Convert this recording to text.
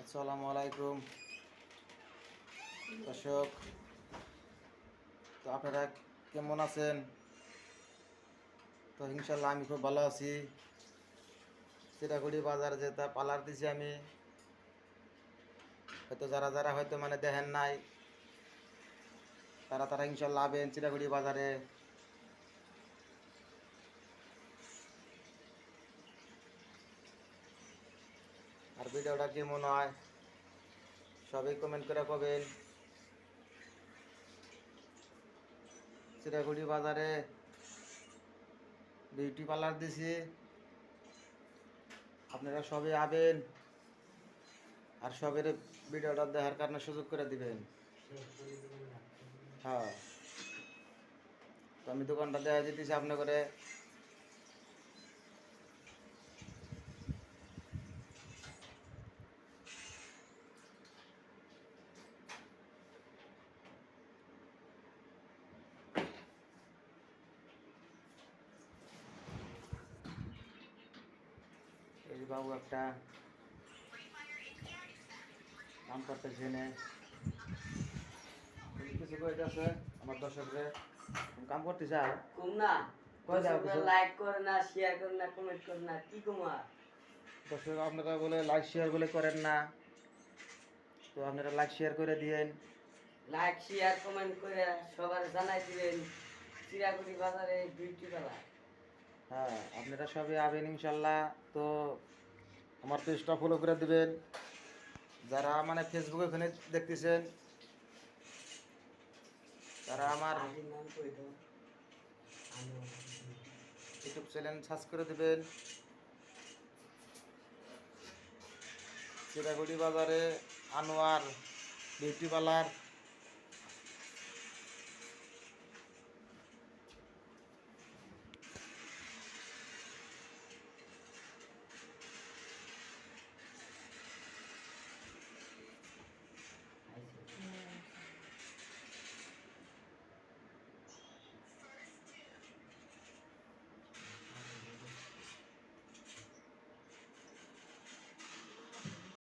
আসসালামু আলাইকুম দর্শক। তো আপনারা কেমন আছেন? তো ইনশাল্লাহ আমি খুব ভালো আছি। চিরাগুড়ি বাজার যেটা পালার দিছি আমি, হয়তো যারা যারা হয়তো দেখেন নাই তারা তারা ইনশাল্লাহ আবেন চিরাগুড়ি বাজারে। আর ভিডিওটা কেমন হয় সবাই কমেন্ট করে কবেন। চিরাগুড়ি বাজারে বিউটি পার্লার দিছি, আপনারা সবাই আবেন আর সবের ভিডিওটা দেখার কারণে সুযোগ করে দিবেন। হ্যাঁ, তো আমি দোকানটা দেখা যেতেছি আপনার করে। এই বাবু একটা কাম করতেছে এনে, কিছু কইতেছে আমার দর্শকরে কাম করতে চায় কম না লাইক করে না, শেয়ার করে না, কমেন্ট করে না, কি কুমার দর্শক আপনারা বলে লাইক শেয়ার বলে করেন না, তো আপনারা লাইক শেয়ার করে দিয়েন। লাইক শেয়ার কমেন্ট করে সবার জানাই দিবেন চিরাগুড়ি বাজারে বিউটি পার্লার। হ্যাঁ, আপনারা সবাই আবেন ইনশাল্লাহ। তো আমার পেজটা ফলো করে দিবেন। যারা ফেসবুকে ওখানে দেখতেছেন তারা আমার নাম কই দাও, ইউটিউব চ্যানেল সার্চ করে দিবেন। চিরাগুড়ি বাজারে আনোয়ার বিউটি পার্লার।